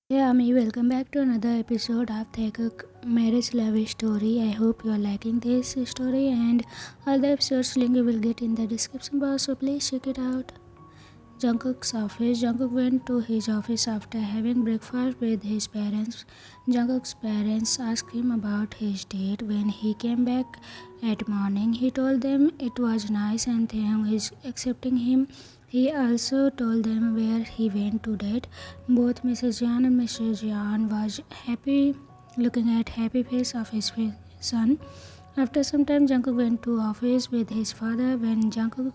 Yeah, Ami, welcome back to another episode of Taekook Marriage Love Story. I hope you are liking this story and all the episodes link you will get in the description box, so please check it out. Jungkook's office. Jungkook went to his office after having breakfast with his parents. Jungkook's parents asked him about his date. When he came back at morning, he told them it was nice and Taeyong is accepting him. He also told them where he went to date. Both Mrs. Jan and Mr. Jan was happy, looking at happy face of his son. After some time, Jungkook went to office with his father. When Jungkook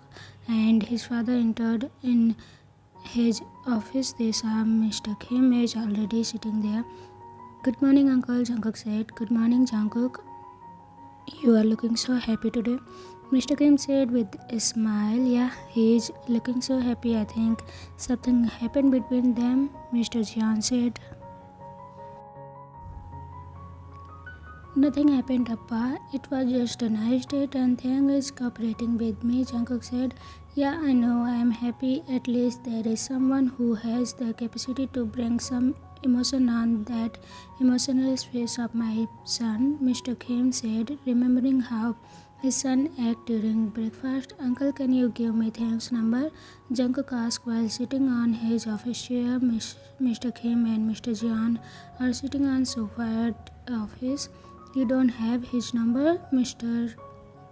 and his father entered in his office, they saw Mr. Kim is already sitting there. Good morning, Uncle, Jungkook said. Good morning, Jungkook. You are looking so happy today. Mr. Kim said with a smile. Yeah, he is looking so happy. I think something happened between them, Mr. Jian said. Nothing happened, Appa. It was just a nice date and Thang is cooperating with me, Jungkook said. Yeah, I know. I am happy. At least there is someone who has the capacity to bring some emotion on that emotional space of my son, Mr. Kim said, remembering how his son acted during breakfast. Uncle, can you give me Thang's number? Jungkook asked while sitting on his office chair. Mr. Kim and Mr. Jian are sitting on sofa at office. You don't have his number? Mr.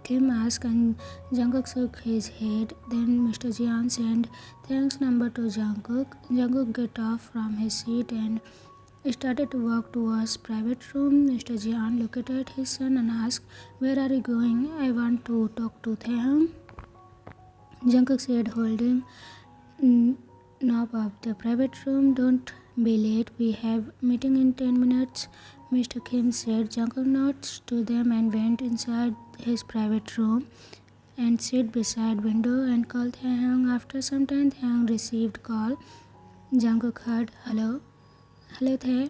Kim asked and Jungkook shook his head. Then Mr. Jian sent Thank's number to Jungkook. Jungkook got off from his seat and started to walk towards private room. Mr. Jian looked at his son and asked, where are you going? I want to talk to Thang. Jungkook said, holding knob of the private room. Don't be late. We have meeting in 10 minutes. Mr. Kim said. Jungkook nodded to them and went inside his private room and sat beside window and called Taehyung. After some time, Taehyung received call. Jungkook heard, hello. Hello, Tae.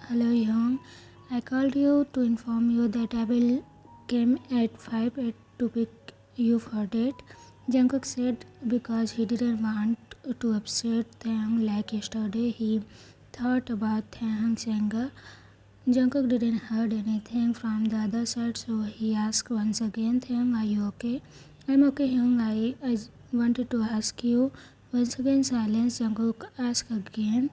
Hello, Young. I called you to inform you that I will come at 5 to pick you for date. Jungkook said because he didn't want to upset Taehyung like yesterday. He thought about Taehyung's anger. Jungkook didn't heard anything from the other side, so he asked once again, Taehyung, are you okay? I'm okay, Hyung. I wanted to ask you. Once again silence. Jungkook asked again,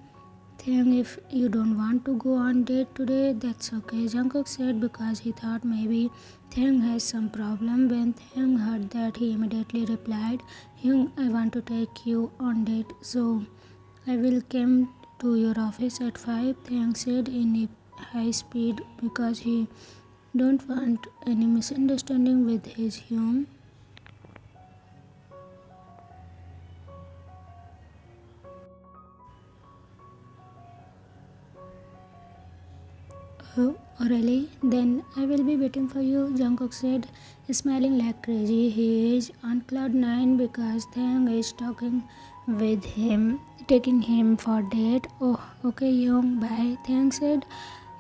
Taehyung, if you don't want to go on date today, that's okay. Jungkook said because he thought maybe Taehyung has some problem. When Taehyung heard that, he immediately replied, Hyung, I want to take you on date, so I will come to your office at 5, Taehyung said in a high speed because he don't want any misunderstanding with his Hyung. Oh, really? Then I will be waiting for you, Jungkook said, smiling like crazy. He is on cloud 9 because Taehyung is talking with him, taking him for date. Oh, okay, Hyung, bye, Taehyung said.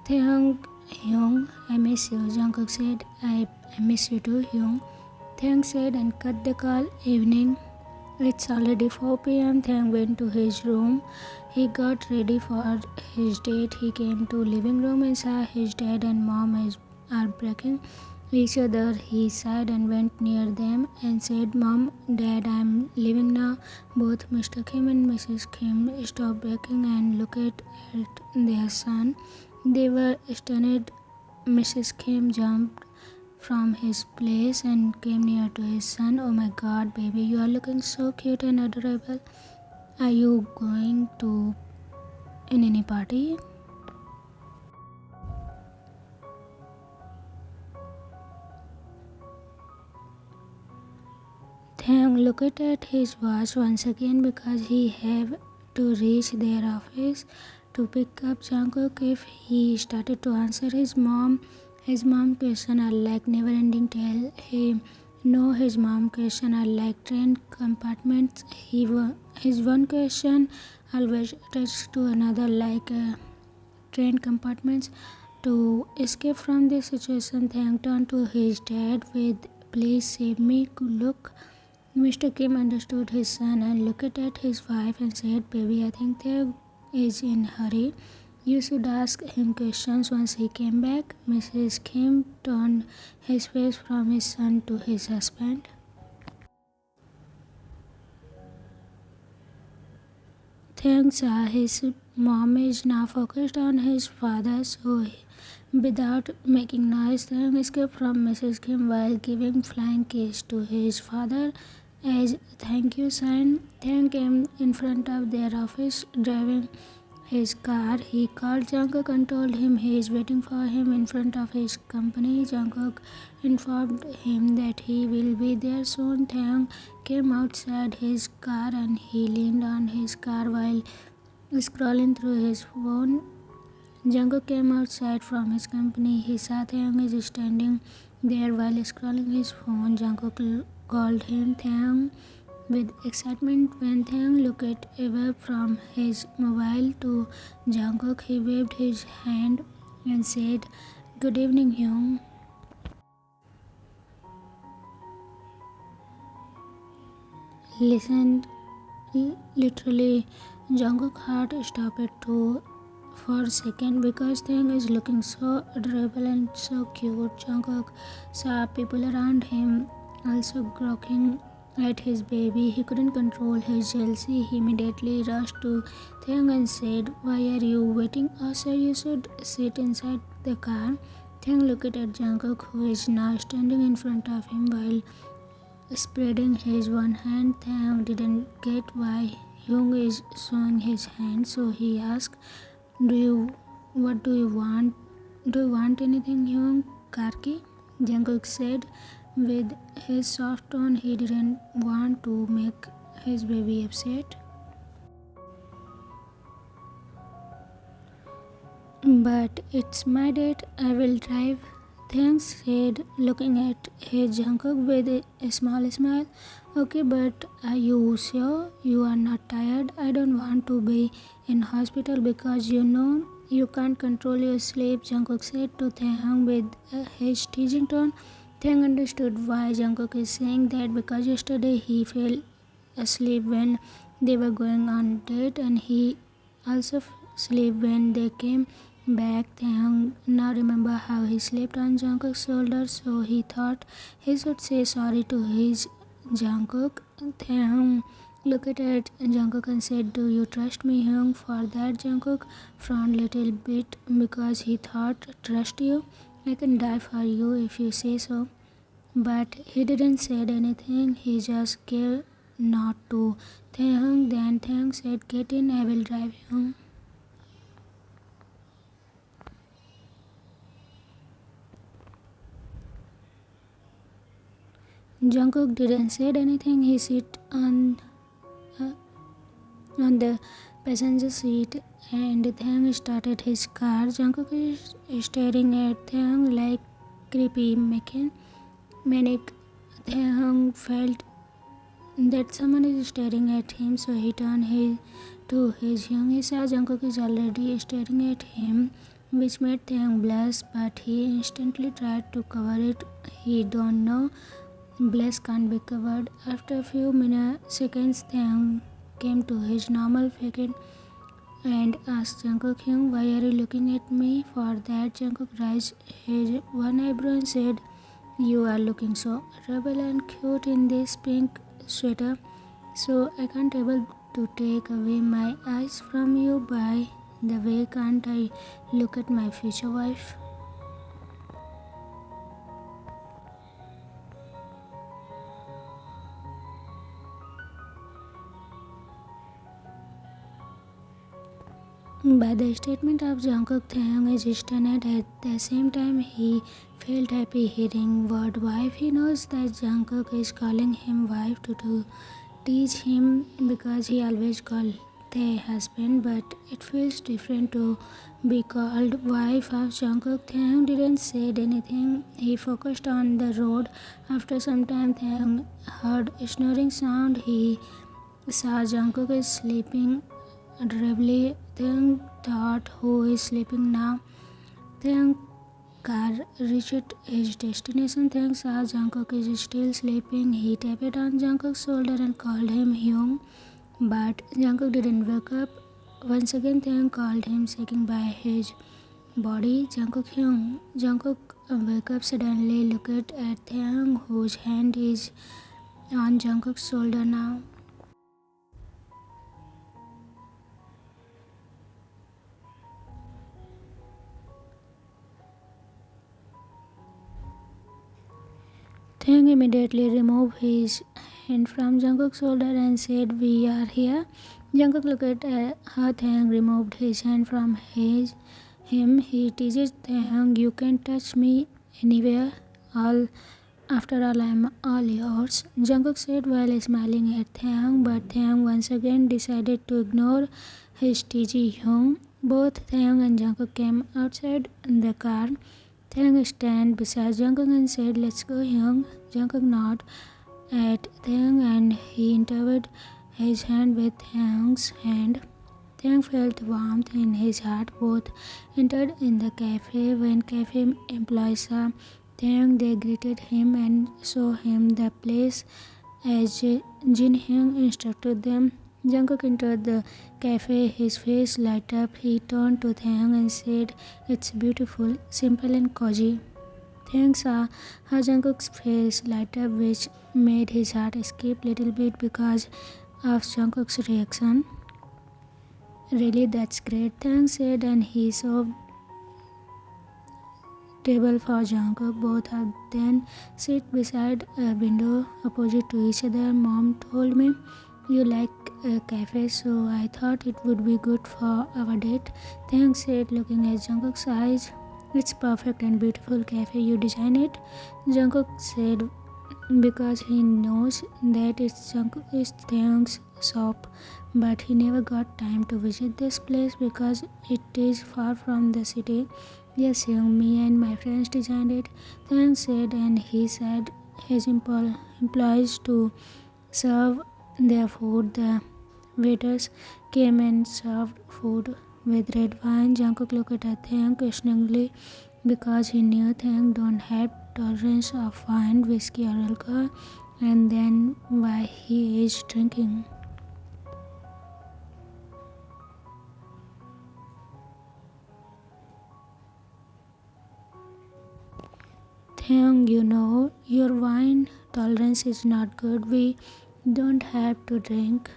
Taehyung, Hyung, I miss you, Jungkook said. I miss you too, Hyung, Taehyung said and cut the call. Evening. It's already 4 p.m. Taehyung went to his room. He got ready for his date. He came to living room and saw his dad and mom are breaking each other. He sighed and went near them and said, Mom, Dad, I'm leaving now. Both Mr. Kim and Mrs. Kim stopped breaking and looked at their son. They were stunned. Mrs. Kim jumped from his place and came near to his son. Oh my god, baby, you are looking so cute and adorable. Are you going to in any party? Thang looked at his watch once again because he have to reach their office to pick up Jungkook. If he started to answer his mom question are like never-ending tale. He know his mom question are like train compartments. His one question always attached to another like train compartments. To escape from this situation, Thang turned to his dad with please save me look. Mr. Kim understood his son and looked at his wife and said, baby, I think they is in hurry. You should ask him questions once he came back. Mrs. Kim turned his face from his son to his husband. Thanks, his mom is now focused on his father, so without making noise, Thang escaped from Mrs. Kim while giving flying kiss to his father as thank you sign. Thang came in front of their office driving his car. He called Jungkook and told him he is waiting for him in front of his company. Jungkook informed him that he will be there soon. Thang came outside his car and he leaned on his car while scrolling through his phone. Jungkook came outside from his company. He saw Thang is standing there while scrolling his phone. Jungkook called him Thang with excitement. When Thang looked away from his mobile to Jungkook, he waved his hand and said, "Good evening, Hyung." Listened. Literally, Jungkook's heart stopped for a second because Thang is looking so adorable and so cute. Jungkook saw people around him also gawking at his baby. He couldn't control his jealousy. He immediately rushed to Thang and said, "Why are you waiting outside? You should sit inside the car." Thang looked at Jungkook, who is now standing in front of him while spreading his one hand. Thang didn't get why Hyung is showing his hand, so he asked, What do you want? Do you want anything, Hyung? Karki?" Jungkook said with his soft tone. He didn't want to make his baby upset. "But it's my date. I will drive," Thanks said, looking at his Jungkook with a small smile. "Okay, but are you sure you are not tired? I don't want to be in hospital because you can't control your sleep," Jungkook said to Taehyung with his teasing tone. Taehyung understood why Jungkook is saying that because yesterday he fell asleep when they were going on a date and he also slept when they came back. Taehyung now remember how he slept on Jungkook's shoulder, so he thought he should say sorry to his Jungkook. Taehyung looked at Jungkook and said, "Do you trust me, Hyung?" For that, Jungkook frowned a little bit because he thought, "Trust you? I can die for you if you say so." But he didn't say anything. He just gave nod to Taehyung. Then Taehyung said, "Get in, I will drive you." Jungkook didn't say anything. He sat uh, on the passenger seat and Taehyung started his car. Jungkook is staring at Taehyung like creepy maniac. Taehyung felt that someone is staring at him, so he turned to his Hyung. He saw Jungkook is already staring at him, which made Taehyung blush, but he instantly tried to cover it. He don't know. Blush can't be covered. After a few seconds, Taehyung came to his normal figure and asked Jungkook, "Hyung, why are you looking at me?" For that, Jungkook raised his one eyebrow and said, "You are looking so adorable and cute in this pink sweater, so I can't able to take away my eyes from you. By the way, can't I look at my future wife?" By the statement of Jungkook, Taehyung is stunned. At the same time, he felt happy hearing word wife. He knows that Jungkook is calling him wife to tease him because he always called the husband, but it feels different to be called wife of Jungkook. Taehyung didn't say anything. He focused on the road. After some time, Taehyung heard a snoring sound. He saw Jungkook is sleeping adorably. Taehyung thought, "Who is sleeping now?" Taehyung car reached his destination. Taehyung saw Jungkook is still sleeping. He tapped on Jungkook's shoulder and called him Hyung, but Jungkook didn't wake up. once again, Taeyang called him, shaking by his body. Jungkook Hyung. Jungkook wakes up suddenly, looked at Taeyang, whose hand is on Jungkook's shoulder now. Taeyang immediately removed his hand from Jungkook's shoulder and said, "We are here." Jungkook looked at how Taeyang removed his hand from him. He teased Taeyang, "You can touch me anywhere. After all, I'm all yours." Jungkook said while smiling at Taeyang, but Taeyang once again decided to ignore his teasing Hyung. Both Taeyang and Jungkook came outside the car. Taeyang stand beside Jungkook and said, "Let's go, Hyung." Jungkook nodded at Taeyang and he intervened his hand with Taeyang's hand. Taeyang felt warmth in his heart. Both entered in the cafe. When cafe employees saw Taeyang, they greeted him and showed him the place as Jin Hyung instructed them. Jungkook entered the cafe, his face light up. He turned to Taeyang and said, "It's beautiful, simple and cozy." Taeyang saw how Jungkook's face light up, which made his heart skip a little bit because of Jungkook's reaction. "Really, that's great," Taeyang said, and he served table for Jungkook. Both of them sit beside a window opposite to each other. "Mom told me you like cafes, so I thought it would be good for our date," Taeyang said, looking at Jungkook's eyes. "It's perfect and beautiful cafe. You design it," Jungkook said, because he knows that it's Taeyang's shop, but he never got time to visit this place because it is far from the city. "Yes, Hyung, me and my friends designed it," Taeyang said, and he said his employees to serve their food. The waiters came and served food with red wine. Jungkook looked at Taeyang questioningly because he knew Taeyang don't have tolerance of wine, whiskey or alcohol, and then why he is drinking. "Taeyang, you know, your wine tolerance is not good. We don't have to drink,"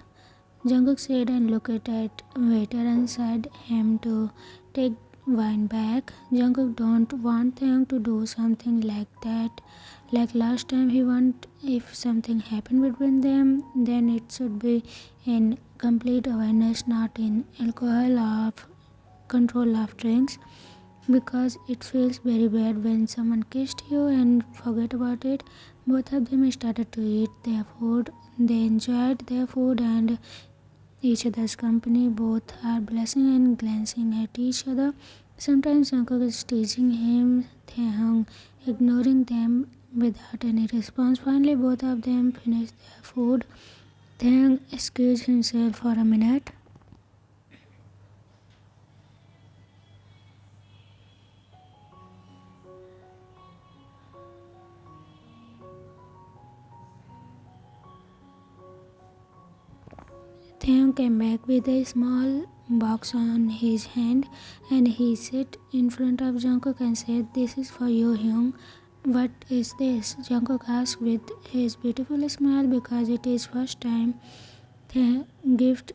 Jungkook said and looked at waiter and said him to take wine back. Jungkook don't want Taeyang to do something like that. Like last time he want if something happened between them, then it should be in complete awareness, not in alcohol or control of drinks. Because it feels very bad when someone kissed you and forget about it. Both of them started to eat their food. They enjoyed their food and each other's company. Both are blushing and glancing at each other. Sometimes Jungkook is teasing him, Taeyang ignoring them without any response. Finally, both of them finished their food. Taeyang excused himself for a minute. Taeyang came back with a small box on his hand and he sat in front of Jungkook and said, "This is for you, Hyung." "What is this?" Jungkook asked with his beautiful smile because it is first time gift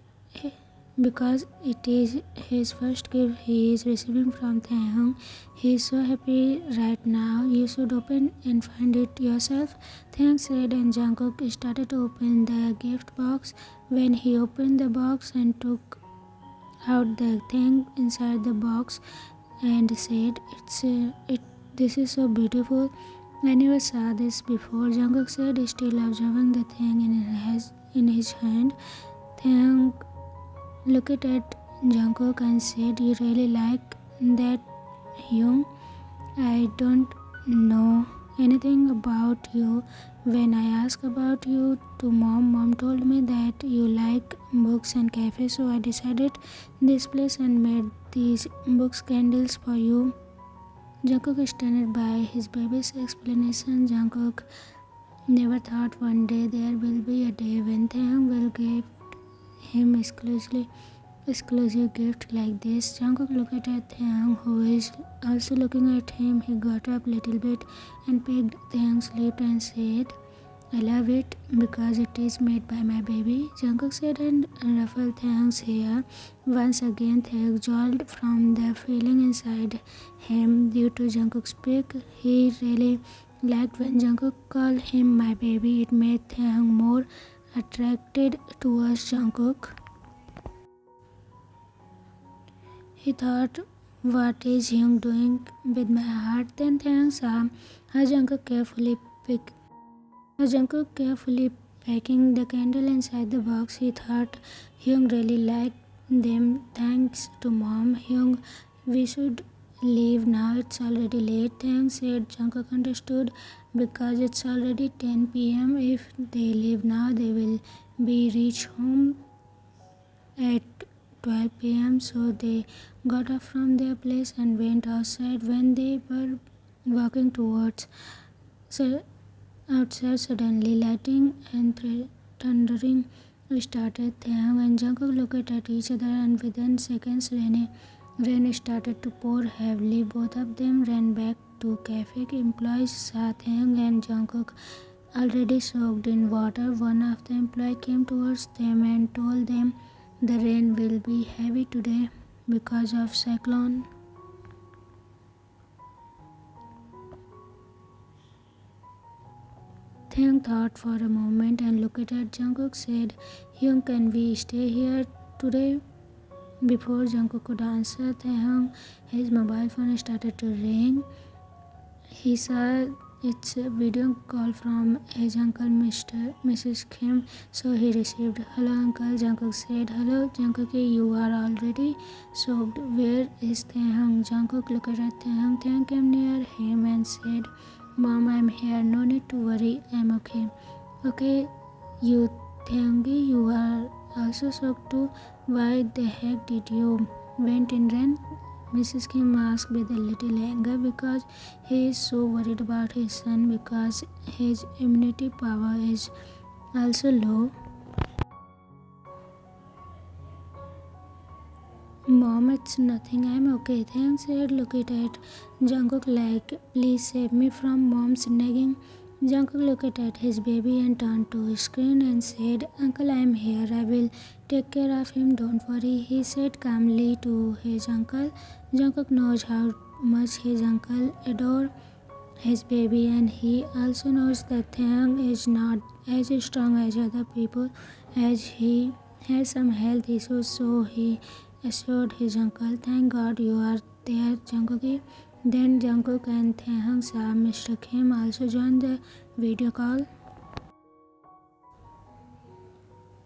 because it is his first gift he is receiving from Taeyang. He is so happy right now. "You should open and find it yourself," Taeyang said, and Jungkook started to open the gift box. When he opened the box and took out the thing inside the box and said, "This is so beautiful. I never saw this before," Jungkook said, still observing the thing in his hand. Taeyang looked at Jungkook and said, "You really like that, Hyung? I don't know anything about you. When I asked about you to mom told me that you like books and cafes, so I decided this place and made these books candles for you." Jungkook stunned by his baby's explanation. Jungkook never thought one day there will be a day when Taeyang will give him exclusively exclusive gift like this. Jungkook looked at Taeyang, who is also looking at him. He got up a little bit and pecked Taeyang's lip and said, I love it because it is made by my baby, Jungkook said and ruffled Taeyang's hair. Once again, Taeyang jolt from the feeling inside him due to Jungkook's pick. He really liked when Jungkook called him my baby. It made Taeyang more attracted towards Jungkook. He thought, what is Hyung doing with my heart? Then Taeyang saw how Jungkook carefully packing the candle inside the box. He thought Hyung really liked them. Thanks to mom. Hyung, we should leave now. It's already late. Taeyang said. Jungkook understood because it's already 10 p.m. If they leave now, they will be reach home at 12 p.m. So they got up from their place and went outside. When they were walking towards outside, suddenly lightning and thundering started. Taeyang and Jungkook looked at each other, and within seconds, rain started to pour heavily. Both of them ran back to cafe. Employees saw Taeyang and Jungkook already soaked in water. One of the employees came towards them and told them the rain will be heavy today because of cyclone. Taeyang thought for a moment and looked at Jungkook. Said, Hyung, can we stay here today? Before Jungkook could answer, Taeyang, his mobile phone started to ring. He saw it's a video call from his uncle, Mrs. Kim, so he received. Hello, uncle. Jungkook said. Hello, Jungkook, you are already soaked. Where is Taeyang? Jungkook looked at Taeyang. Taeyang came near him and said, Mom, I'm here. No need to worry. I'm okay. Okay, you Taeyangi, you are also soaked too. Why the heck did you went in rain? Mrs. Kim asked with a little anger because he is so worried about his son because his immunity power is also low. Mom, it's nothing. I'm okay. Thanks, said. Look at Jungkook like, please save me from mom's nagging. Jungkook looked at his baby and turned to his screen and said, Uncle, I'm here. I will take care of him. Don't worry, he said calmly to his uncle. Jungkook knows how much his uncle adores his baby, and he also knows that Taeyang is not as strong as other people, as he has some health issues, so he assured his uncle, Thank God you are there, Jungkook. Then Jungkook and Taeyang saw Mr. Kim also joined the video call.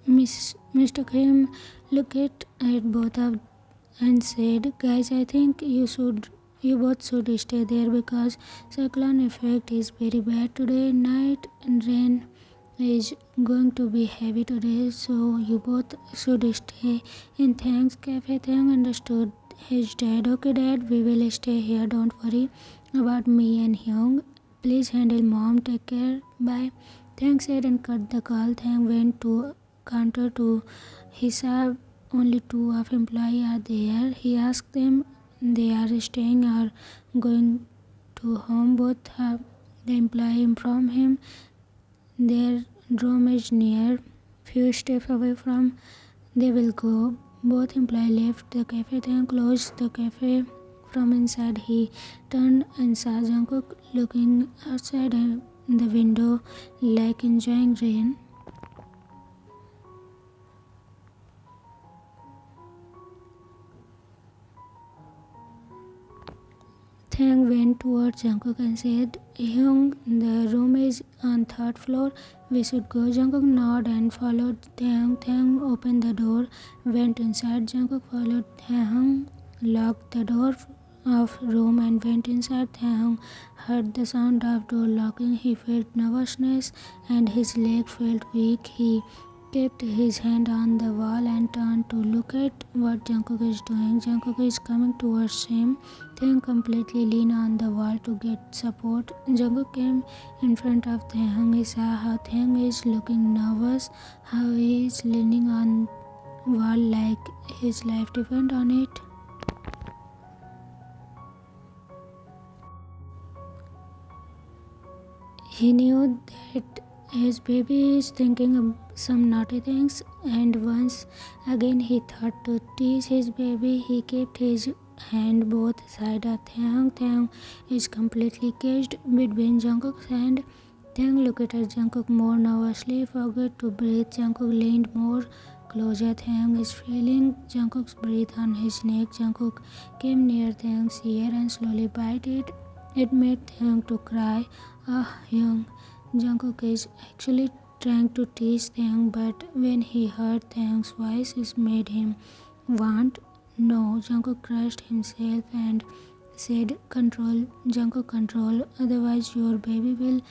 Mr. Kim looked at both of and said, Guys, I think you both should stay there because cyclone effect is very bad today. Night and rain is going to be heavy today, so you both should stay in Thanks Cafe. Taeyang understood his dad. Okay, Dad, we will stay here. Don't worry about me and Hyung. Please handle mom. Take care. Bye. Taeyang said and cut the call. Taeyang went to counter to his only two of employees are there. He asked them they are staying or going to home. Both the employee informed him their room is near, few steps away from they will go. Both employees left the cafe and closed the cafe from inside. He turned and saw Jungkook looking outside the window like enjoying rain. Taeyang went towards Jungkook and said, Hyung, the room is on third floor. We should go. Jungkook nodded and followed Taeyang. Taeyang opened the door, went inside. Jungkook followed Taeyang, locked the door of room and went inside. Taeyang heard the sound of door locking. He felt nervousness and his leg felt weak. He kept his hand on the wall and turned to look at what Jungkook is doing. Jungkook is coming towards him. Taeyang completely leaned on the wall to get support. Jungkook came in front of Taeyang. He saw how Taeyang is looking nervous, how he is leaning on wall like his life depended on it. He knew that his baby is thinking of some naughty things, and once again he thought to tease his baby. He kept his hand both sides of Taehyung. Taehyung is completely caged between Jungkook's hand. Taehyung looked at Jungkook more nervously, forgot to breathe. Jungkook leaned more closer. Taehyung is feeling Jungkook's breath on his neck. Jungkook came near Taehyung's ear and slowly bit it. It made Taehyung to cry. Ah, Hyung. Jungkook is actually trying to tease Taehyung, but when he heard Taehyung's voice, it made him want. No, Jungkook crushed himself and said, "Control, Jungkook, control. Otherwise, your baby will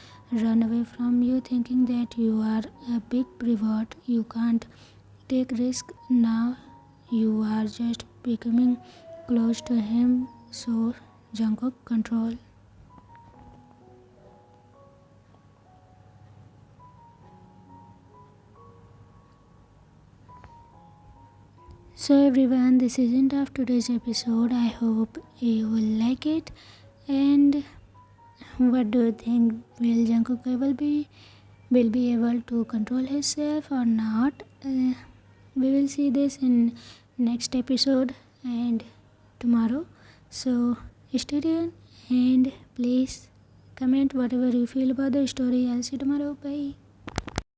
run away from you, thinking that you are a big pivot. You can't take risk now. You are just becoming close to him. So, Jungkook, control." So everyone, this is end of today's episode. I hope you will like it. And what do you think? Will be able to control himself or not? We will see this in next episode and tomorrow. So stay tuned and please comment whatever you feel about the story. I'll see you tomorrow. Bye.